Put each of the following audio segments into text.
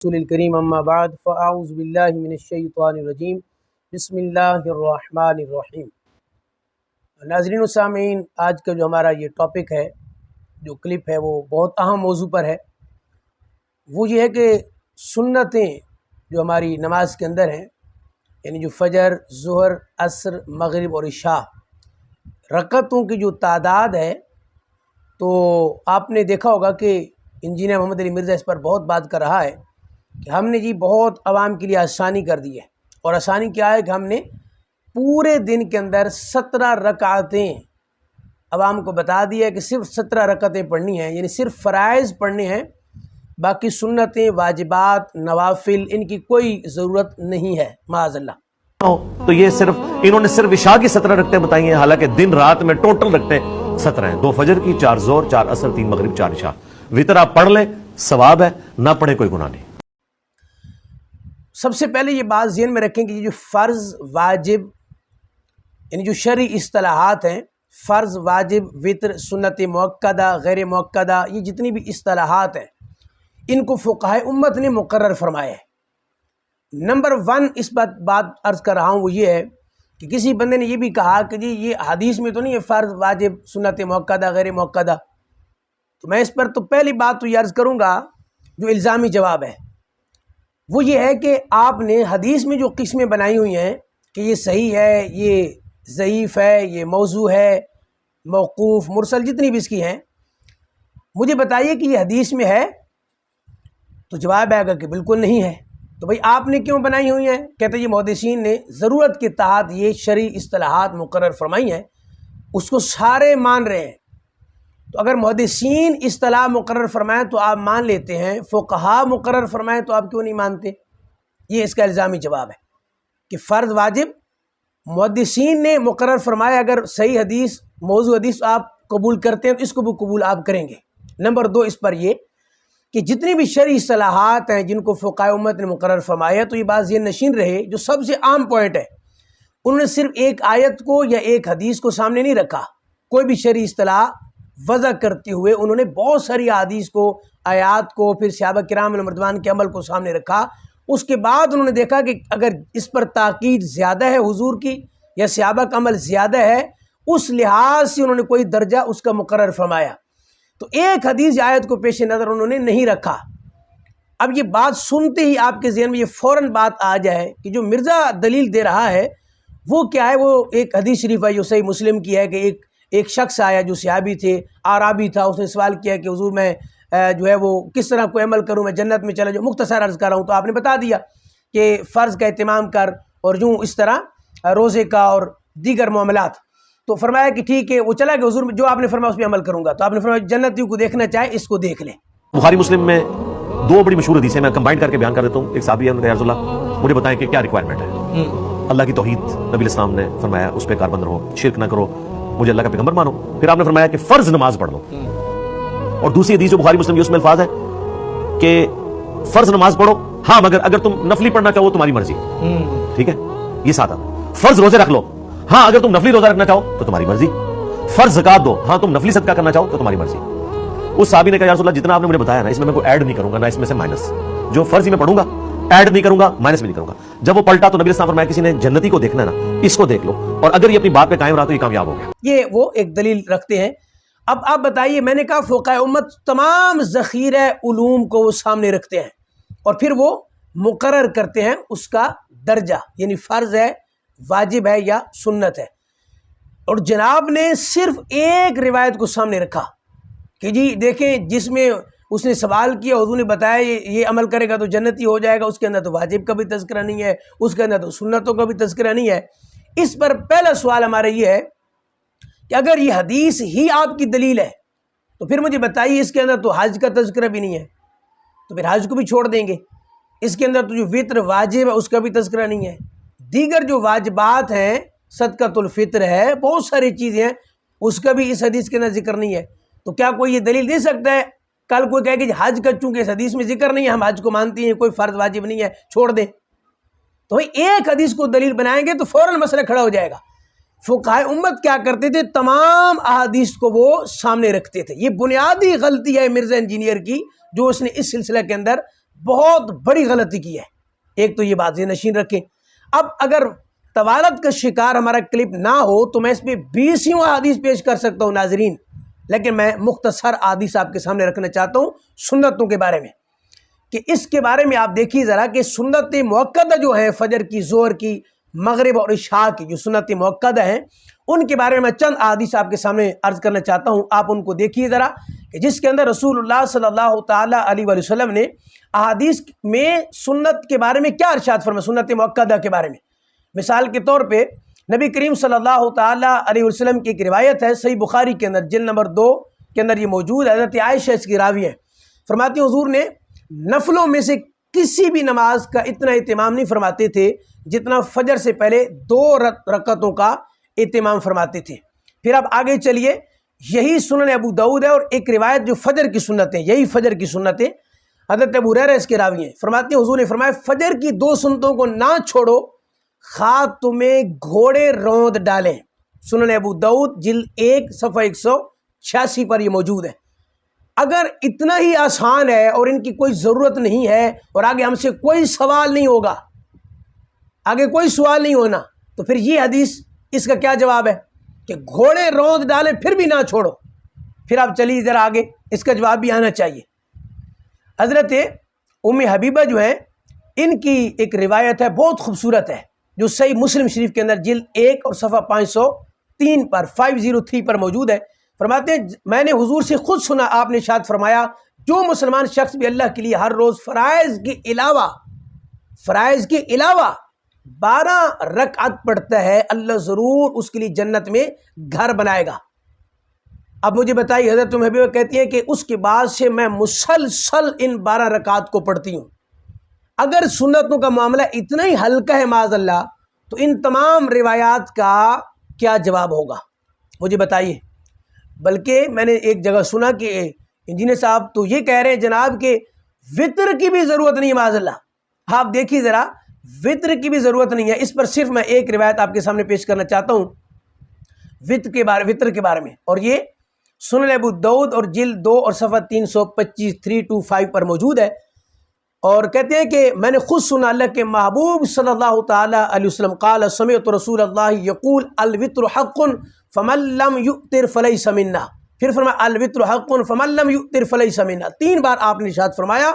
رسول الکریم اما بعد فاعوذ باللہ من الشیطان الرجیم بسم اللہ الرحمن الرحیم۔ ناظرین و سامعین، آج کا جو ہمارا یہ ٹاپک ہے، جو کلپ ہے، وہ بہت اہم موضوع پر ہے۔ وہ یہ ہے کہ سنتیں جو ہماری نماز کے اندر ہیں، یعنی جو فجر، ظہر، عصر، مغرب اور عشاء، رکعتوں کی جو تعداد ہے، تو آپ نے دیکھا ہوگا کہ انجینئر محمد علی مرزا اس پر بہت بات کر رہا ہے کہ ہم نے بہت عوام کے لیے آسانی کر دی ہے۔ اور آسانی کیا ہے کہ ہم نے پورے دن کے اندر 17 رکعتیں عوام کو بتا دیا ہے کہ صرف 17 رکعتیں پڑھنی ہیں، یعنی صرف فرائض پڑھنے ہیں، باقی سنتیں، واجبات، نوافل ان کی کوئی ضرورت نہیں ہے، معاذ اللہ۔ تو یہ صرف انہوں نے صرف عشاء کی 17 رکعتیں بتائی ہیں، حالانکہ دن رات میں ٹوٹل رکعتیں 17 ہیں، 2 فجر کی، 4 ظہر، 4 عصر، 3 مغرب، 4 عشاء۔ وتر آپ پڑھ لیں، ثواب ہے، نہ پڑھیں کوئی گناہ نہیں۔ سب سے پہلے یہ بات ذہن میں رکھیں کہ یہ جو فرض، واجب، یعنی جو شرعی اصطلاحات ہیں، فرض، واجب، وتر، سنت مؤکدہ، غیر مؤکدہ، یہ جتنی بھی اصطلاحات ہیں، ان کو فقہائے امت نے مقرر فرمایا ہے۔ نمبر 1 اس بات عرض کر رہا ہوں وہ یہ ہے کہ کسی بندے نے یہ بھی کہا کہ جی یہ حدیث میں تو نہیں ہے فرض، واجب، سنت مؤکدہ، غیر مؤکدہ، تو میں اس پر تو پہلی بات تو یہ عرض کروں گا جو الزامی جواب ہے وہ یہ ہے کہ آپ نے حدیث میں جو قسمیں بنائی ہوئی ہیں کہ یہ صحیح ہے، یہ ضعیف ہے، یہ موضوع ہے، موقوف، مرسل، جتنی بھی اس کی ہیں، مجھے بتائیے کہ یہ حدیث میں ہے؟ تو جواب آئے گا کہ بالکل نہیں ہے۔ تو بھئی آپ نے کیوں بنائی ہوئی ہیں؟ کہتے ہیں یہ محدثین نے ضرورت کے تحت یہ شرعی اصطلاحات مقرر فرمائی ہیں، اس کو سارے مان رہے ہیں۔ تو اگر محدثین اصطلاح مقرر فرمائیں تو آپ مان لیتے ہیں، فقہا مقرر فرمائیں تو آپ کیوں نہیں مانتے؟ یہ اس کا الزامی جواب ہے کہ فرض، واجب محدثین نے مقرر فرمایا، اگر صحیح حدیث، موضوع حدیث آپ قبول کرتے ہیں تو اس کو بھی قبول آپ کریں گے۔ نمبر 2 اس پر یہ کہ جتنی بھی شرعی اصطلاحات ہیں جن کو فقہائے امت نے مقرر فرمایا، تو یہ بات ذہن نشین رہے، جو سب سے عام پوائنٹ ہے، انہوں نے صرف ایک آیت کو یا ایک حدیث کو سامنے نہیں رکھا، کوئی بھی شرعی اصطلاح وضع کرتے ہوئے انہوں نے بہت ساری حدیث کو، آیات کو، پھر صحابہ کرام رضوان کے عمل کو سامنے رکھا۔ اس کے بعد انہوں نے دیکھا کہ اگر اس پر تاکید زیادہ ہے حضور کی یا صحابہ کا عمل زیادہ ہے، اس لحاظ سے انہوں نے کوئی درجہ اس کا مقرر فرمایا۔ تو ایک حدیث یا آیت کو پیش نظر انہوں نے نہیں رکھا۔ اب یہ بات سنتے ہی آپ کے ذہن میں یہ فوراً بات آ جائے کہ جو مرزا دلیل دے رہا ہے وہ کیا ہے؟ وہ ایک حدیث شریف ہے جو صحیح مسلم کی ہے کہ ایک شخص آیا جو صحابی تھے، عربی تھا، اس نے سوال کیا کہ حضور میں جو ہے وہ کس طرح کوئی عمل کروں میں جنت میں چلا جاؤں؟ مختصر عرض کر رہا ہوں، تو آپ نے بتا دیا کہ فرض کا اہتمام کر اور یوں اس طرح روزے کا اور دیگر معاملات۔ تو فرمایا کہ ٹھیک ہے، وہ چلا کہ حضور جو آپ نے فرمایا اس پہ عمل کروں گا۔ تو آپ نے فرمایا جنتیوں کو دیکھنا چاہے اس کو دیکھ لیں۔ بخاری مسلم میں 2 بڑی مشہور حدیثیں میں کمبائن کر کے بیان کر دیتا ہوں۔ ایک صحابی ہے، یا رسول اللہ مجھے بتائیں کہ کیا ریکوائرمنٹ ہے؟ اللہ کی توحید، نبی الاسلام نے فرمایا اس پہ کاربند رہو، شرک نہ کرو، مجھے اللہ کا پیغمبر مانو۔ پھر آپ نے فرمایا کہ فرض نماز پڑھ لو۔ اور دوسری حدیث جو بخاری مسلم کی، اس میں الفاظ ہے کہ فرض نماز پڑھو، ہاں مگر اگر تم نفلی پڑھنا چاہو تمہاری مرضی، ٹھیک ہے، یہ سادہ۔ فرض روزے رکھ لو، ہاں اگر تم نفلی روزہ رکھنا چاہو تو تمہاری مرضی۔ فرض زکات دو، ہاں تم نفلی صدقہ کرنا چاہو تو تمہاری مرضی۔ اس صحابی نے کہا یا رسول اللہ جتنا آپ نے مجھے بتایا نا، اس میں میں کوئی ایڈ نہیں کروں گا، نہ اس میں سے مائنس، جو فرض ہی میں پڑھوں گا ایڈ نہیں کروں گا، مائنس بھی نہیں کروں گا۔ جب وہ پلٹا تو نبی اسلام فرمایا کسی نے جنتی کو دیکھنا ہے نا، اس کو دیکھ لو، اور اگر یہ اپنی بات پہ قائم رہا تو یہ کامیاب ہو گیا۔ یہ وہ ایک دلیل رکھتے ہیں۔ اب آپ بتائیے، میں نے کہا فقہائے امت تمام ذخیرہ علوم کو وہ سامنے رکھتے ہیں اور پھر وہ مقرر کرتے ہیں اس کا درجہ، یعنی فرض ہے، واجب ہے یا سنت ہے۔ اور جناب نے صرف ایک روایت کو سامنے رکھا کہ جی دیکھیں، جس میں اس نے سوال کیا، حضور نے بتایا یہ عمل کرے گا تو جنتی ہو جائے گا، اس کے اندر تو واجب کا بھی تذکرہ نہیں ہے، اس کے اندر تو سنتوں کا بھی تذکرہ نہیں ہے۔ اس پر پہلا سوال ہمارا یہ ہے کہ اگر یہ حدیث ہی آپ کی دلیل ہے تو پھر مجھے بتائیے اس کے اندر تو حج کا تذکرہ بھی نہیں ہے، تو پھر حج کو بھی چھوڑ دیں گے۔ اس کے اندر تو جو وطر واجب ہے اس کا بھی تذکرہ نہیں ہے، دیگر جو واجبات ہیں، صدقۃ الفطر ہے، بہت ساری چیزیں ہیں، اس کا بھی اس حدیث کے اندر ذکر نہیں ہے۔ تو کیا کوئی یہ دلیل دے سکتا ہے؟ کل کوئی کہے کہ حج کا چونکہ اس حدیث میں ذکر نہیں ہے، ہم حج کو مانتے ہیں، کوئی فرض واجب نہیں ہے، چھوڑ دیں۔ تو ایک حدیث کو دلیل بنائیں گے تو فوراً مسئلہ کھڑا ہو جائے گا۔ فقہائے امت کیا کرتے تھے؟ تمام احادیث کو وہ سامنے رکھتے تھے۔ یہ بنیادی غلطی ہے مرزا انجینئر کی، جو اس نے اس سلسلہ کے اندر بہت بڑی غلطی کی ہے۔ ایک تو یہ بات ذہن نشین رکھیں۔ اب اگر طوالت کا شکار ہمارا کلپ نہ ہو تو میں اس پہ 20 احادیث پیش کر سکتا ہوں ناظرین، لیکن میں مختصر احادیث آپ کے سامنے رکھنا چاہتا ہوں سنتوں کے بارے میں، کہ اس کے بارے میں آپ دیکھیے ذرا کہ سنت مؤکدہ جو ہیں فجر کی، ظہر کی، مغرب اور عشاء کی جو سنت مؤکدہ ہیں، ان کے بارے میں چند احادیث آپ کے سامنے عرض کرنا چاہتا ہوں۔ آپ ان کو دیکھیے ذرا کہ جس کے اندر رسول اللہ صلی اللہ تعالیٰ علیہ وآلہ وسلم نے احادیث میں سنت کے بارے میں کیا ارشاد فرمایا، سنت مؤکدہ کے بارے میں۔ مثال کے طور پہ نبی کریم صلی اللہ تعالیٰ علیہ وسلم کی ایک روایت ہے صحیح بخاری کے اندر، جلد نمبر 2 کے اندر یہ موجود ہے۔ حضرت عائشہ اس کی راوی ہے، فرماتی ہیں حضور نے نفلوں میں سے کسی بھی نماز کا اتنا اہتمام نہیں فرماتے تھے جتنا فجر سے پہلے 2 رکعتوں کا اہتمام فرماتے تھے۔ پھر آپ آگے چلیے، یہی سنن ابو داؤد ہے، اور ایک روایت جو فجر کی سنتیں، یہی فجر کی سنتیں، حضرت ابو ہریرہ اس کے راوی ہیں، فرماتے ہیں حضور نے فرمایا فجر کی 2 سنتوں کو نہ چھوڑو خواہ تمہیں گھوڑے روند ڈالیں۔ سنن ابو داؤد جلد 1 صفحہ 186 پر یہ موجود ہے۔ اگر اتنا ہی آسان ہے اور ان کی کوئی ضرورت نہیں ہے اور آگے ہم سے کوئی سوال نہیں ہوگا، آگے کوئی سوال نہیں ہونا، تو پھر یہ حدیث اس کا کیا جواب ہے کہ گھوڑے روند ڈالیں پھر بھی نہ چھوڑو؟ پھر آپ چلیے ذرا آگے، اس کا جواب بھی آنا چاہیے۔ حضرت ام حبیبہ جو ہیں، ان کی ایک روایت ہے بہت خوبصورت ہے جو صحیح مسلم شریف کے اندر جلد 1 اور صفحہ 503 پر 503 پر موجود ہے۔ فرماتے ہیں میں نے حضور سے خود سنا، آپ نے ارشاد فرمایا جو مسلمان شخص بھی اللہ کے لیے ہر روز فرائض کے علاوہ 12 رکعت پڑھتا ہے، اللہ ضرور اس کے لیے جنت میں گھر بنائے گا۔ اب مجھے بتائیے، حضرت ام حبیبہ کہتی ہیں کہ اس کے بعد سے میں مسلسل ان 12 رکعات کو پڑھتی ہوں۔ اگر سنتوں کا معاملہ اتنا ہی ہلکا ہے معاذ اللہ، تو ان تمام روایات کا کیا جواب ہوگا مجھے بتائیے۔ بلکہ میں نے ایک جگہ سنا کہ انجینئر صاحب تو یہ کہہ رہے ہیں جناب کہ وطر کی بھی ضرورت نہیں ہے معاذ اللہ۔ آپ دیکھیے ذرا، وطر کی بھی ضرورت نہیں ہے۔ اس پر صرف میں ایک روایت آپ کے سامنے پیش کرنا چاہتا ہوں وطر کے بارے میں، اور یہ سنن ابو داؤد اور جلد 2 اور صفحہ 325 325 پر موجود ہے، اور کہتے ہیں کہ میں نے خود سنا اللہ کے محبوب صلی اللہ تعالیٰ علیہ وسلم قال سمعت رسول اللہ یقول الوتر حق فمن لم یؤتر فلیس منا۔ پھر فرمایا الوتر حق فمن لم یؤتر فلیس منا۔ 3 بار آپ نے ارشاد فرمایا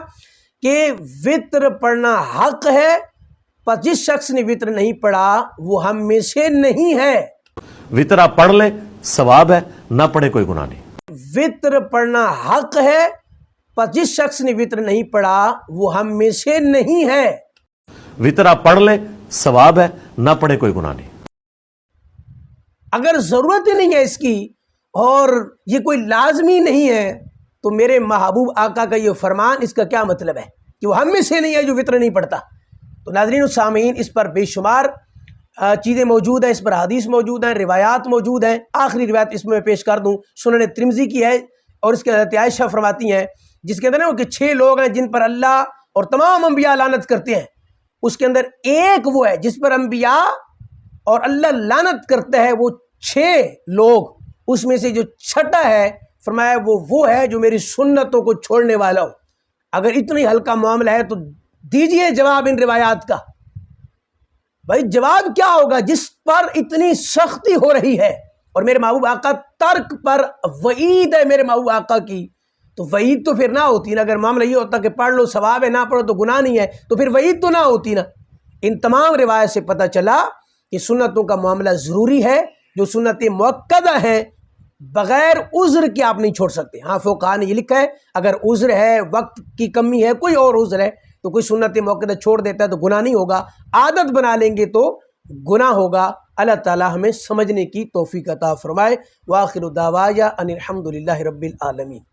کہ وطر پڑھنا حق ہے، پر جس شخص نے وطر نہیں پڑھا وہ ہم میں سے نہیں ہے۔ وطر آپ پڑھ لیں ثواب ہے، نہ پڑھے کوئی گناہ نہیں۔ وطر پڑھنا حق ہے، پر جس شخص نے وطر نہیں پڑھا وہ ہم میں سے نہیں ہے۔ وطر آپ پڑھ لیں ثواب ہے، نہ پڑھے کوئی گناہ نہیں۔ اگر ضرورت ہی نہیں ہے اس کی اور یہ کوئی لازمی نہیں ہے تو میرے محبوب آقا کا یہ فرمان، اس کا کیا مطلب ہے کہ وہ ہم میں سے نہیں ہے جو وطر نہیں پڑھتا؟ تو ناظرین و سامعین، اس پر بے شمار چیزیں موجود ہیں، اس پر حدیث موجود ہیں، روایات موجود ہیں۔ آخری روایت اس میں پیش کر دوں، سنن ترمذی کی ہے، اور اس کے حضرت عائشہ فرماتی ہیں جس کے اندر ہے کہ 6 لوگ ہیں جن پر اللہ اور تمام انبیاء لعنت کرتے ہیں، اس کے اندر ایک وہ ہے جس پر انبیاء اور اللہ لعنت کرتا ہے، وہ 6 لوگ، اس میں سے جو 6واں ہے فرمایا وہ ہے جو میری سنتوں کو چھوڑنے والا ہو۔ اگر اتنی ہلکا معاملہ ہے تو دیجئے جواب ان روایات کا۔ بھائی جواب کیا ہوگا جس پر اتنی سختی ہو رہی ہے؟ اور میرے محبوب آقا ترک پر وعید ہے میرے محبوب آقا کی، تو وعید تو پھر نہ ہوتی نا۔ اگر معاملہ یہ ہوتا کہ پڑھ لو ثواب ہے، نہ پڑھو تو گناہ نہیں ہے، تو پھر وعید تو نہ ہوتی نا۔ ان تمام روایت سے پتہ چلا کہ سنتوں کا معاملہ ضروری ہے، جو سنتیں مؤکدہ ہیں بغیر عذر کے آپ نہیں چھوڑ سکتے۔ ہاں فقہاء نے یہ لکھا ہے اگر عذر ہے، وقت کی کمی ہے، کوئی اور عذر ہے، تو کوئی سنت مؤکدہ چھوڑ دیتا ہے تو گناہ نہیں ہوگا، عادت بنا لیں گے تو گناہ ہوگا۔ اللہ تعالی ہمیں سمجھنے کی توفیق عطا فرمائے۔ وآخر دعوایا ان الحمد للہ رب العالمین۔